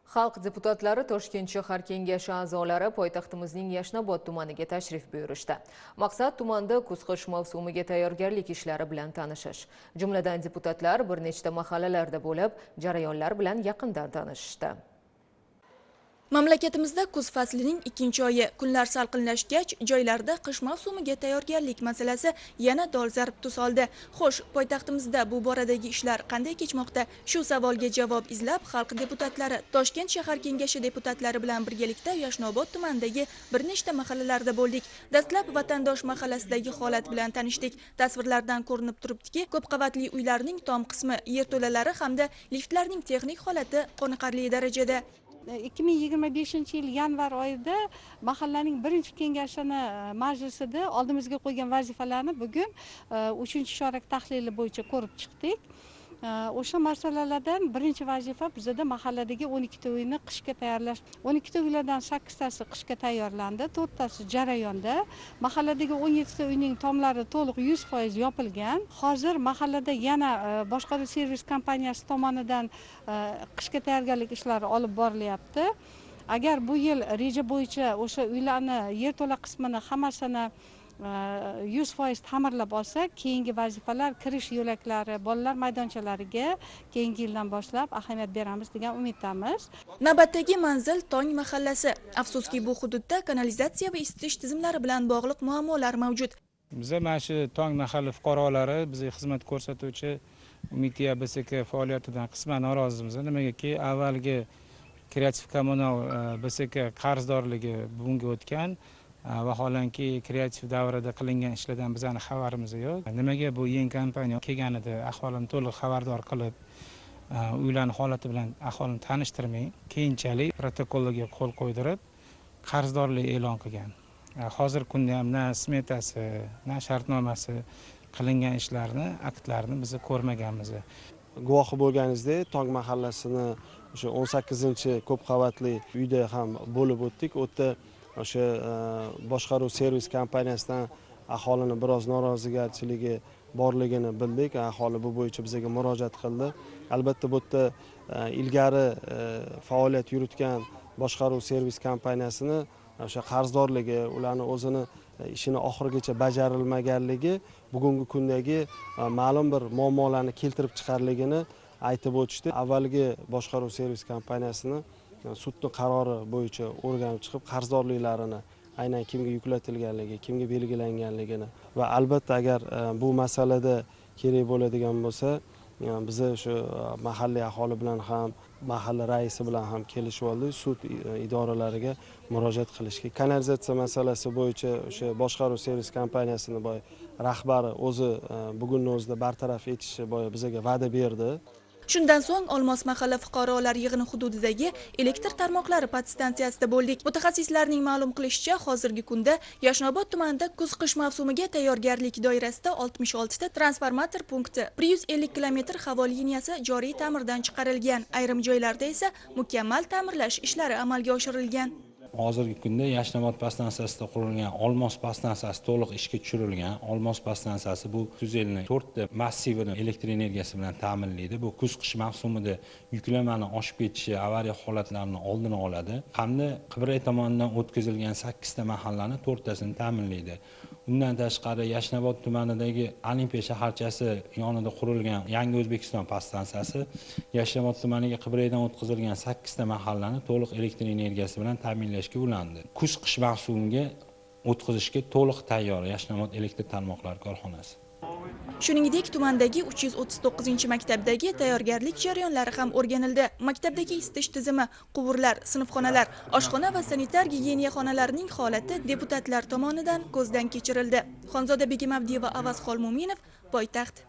Xalq deputatlari Toshkent shahar kengashi a'zolari poytaxtimizning Yashnobod tumaniga tashrif buyurishdi. Maqsad tumanda kuz-qish mavsumiga tayyorgarlik ishlari bilan tanishish. Jumladan deputatlar bir nechta mahallalarda bo'lib, jarayonlar bilan yaqindan tanishishdi. Mamlakatimizda kuz faslining 2-oyi, kunlar salqinlashgach, joylarda qish mavsumiga tayyorgarlik masalasi yana dolzarb tus oldi. Xo'sh, poytaxtimizda bu boradagi ishlar qanday kechmoqda? Shu savolga javob izlab, xalq deputatlari Toshkent shahar kengashi deputatlari bilan birgalikda Yashnobod tumanidagi bir nechta mahallalarda bo'ldik. Dastlab vatandosh mahallasidagi holat bilan tanishdik. Tasvirlardan ko'rinib turibdiki, ko'p qavatli uylarning tom qismi, yerto'lalari hamda liftlarning texnik holati qoniqarli darajada. 2025 yil yanvar oyida mahallaning birinchi kengashini majlisida oldimizga qo'ygan vazifalarni bugun 3-chorak tahlili bo'yicha ko'rib chiqdik. O'sha masalalardan birinchi vazifa bizda mahalladagi 12 ta uyni qishga tayyorlash. 12 ta uylardan 8 tasi qishga tayyorlandi, 4 tasi jarayonda. Mahalladagi 17 ta uyning tomlari to'liq 100% yopilgan. Hozir mahallada yana boshqaruv servis kompaniyasi tomonidan qishga tayyorgarlik ishlari olib borilyapti. Agar bu yil reja bo'yicha o'sha uylarni yerto'la qismini hammasini 100% ta'mirlab olsa, keyingi vazifalar kirish yo'laklari, bolalar maydonchalariga keyingi yildan boshlab ahamiyat beramiz degan umiddamiz. Navbatdagi manzil Tong mahallasi. Afsuski, bu hududda kanalizatsiya va isitish tizimlari bilan bog'liq muammolar mavjud. Biz mana shu Tong mahalla fuqarolari bizga xizmat ko'rsatuvchi Umidya BSK faoliyatidan qisman norozimiz. Nimagaki avvalgi kreativ kommunal BSK qarzdorligi bunga o'tgan. Vaholanki kreativ davrida qilingan ishlardan bizning xabarimiz yo'q. Nimaga bu yangi kompaniya kelganida aholini to'liq xabardor qilib, uylarning holati bilan aholini tanishtirmay, keyinchalik protokollarga qo'l qo'ydirib, qarzdorlik e'lon qilgan. Hozir kunda ham na smetasi, na shartnomasi qilingan ishlarni, aktlarni biz ko'rmaganmiz. Guvohi bo'lganingizdek, Tong mahallasini o'sha 18-ko'p qavatli uyda ham bo'lib o'tdik. O'tda o'sha boshqaruv servis kompaniyasidan aholini biroz norozigarchiligi borligini bildik. Aholi bu bo'yicha bizga murojaat qildi. Albatta bu yerda ilgari faoliyat yuritgan boshqaruv servis kompaniyasini o'sha qarzdorligi, ularni o'zini ishini oxirigacha bajarilmaganligi bugungi kundagi ma'lum bir muammolarni keltirib chiqarligini aytib o'tishdi. Avvalgi boshqaruv servis kompaniyasini sudning qarori bo'yicha o'rganib chiqib, qarzdorliklarini aynan kimga yuklatilganligi, kimga belgilanganligini va albatta agar bu masalada kerak bo'ladigan bo'lsa, biz shu mahalliy aholi bilan ham, mahalla raisi bilan ham kelishib oldik, sud idoralariga murojaat qilishga. Kanalizatsiya masalasi bo'yicha o'sha boshqaruv servis kompaniyasini rahbari o'zi bugunning o'zida bartaraf etishi bizga va'da berdi. Shundan so'ng Olmos mahalla fuqarolar yig'ini hududidagi elektr tarmoqlari podstansiyasida bo'ldik. Mutaxassislarning ma'lum qilishicha, hozirgi kunda Yashnobod tumanida kuz-qish mavsumiga tayyorgarlik doirasida 66 ta transformator punkti, 150 km havo liniyasi joriy ta'mirdan chiqarilgan. Ayrim joylarda esa mukammal ta'mirlash ishlari amalga oshirilgan. Hozirgi kunda Yashnobod podstansiyasida qurilgan Olmos podstansiyasi to'liq ishga tushirilgan. Olmos podstansiyasi bu tuzelni 4 ta massivini elektr energiyasi bilan ta'minlaydi. Bu kuz-qish mavsumida yuklamani oshib ketishi, avariya holatlarini oldini oladi. Hamda Qibray tomonidan o'tkazilgan 8 ta mahallani 4 tasini ta'minlaydi. Undan tashqari Yashnobod tumanidagi Olimpiya shaharchasi yonida qurilgan Yangi O'zbekiston podstansiyasi Yashnobod tumaniga Qibraydan o'tkazilgan 8 ta mahallani to'liq elektr energiyasi bilan ta'minlashga ulandi. Kuz-qish mavsumiga o'tkazishga to'liq tayyor Yashnobod elektr tarmoqlari korxonasi. Shuningdek, tumandagi 339-maktabdagi tayyorgarlik jarayonlari ham o'rganildi. Maktabdagi isitish tizimi, quvurlar, sinfxonalar, oshxona va sanitar gigiyena xonalarining holati deputatlar tomonidan ko'zdan kechirildi. Xonzoda Begim Avdiyeva, Avaz Xolmuminov, Poytaxt.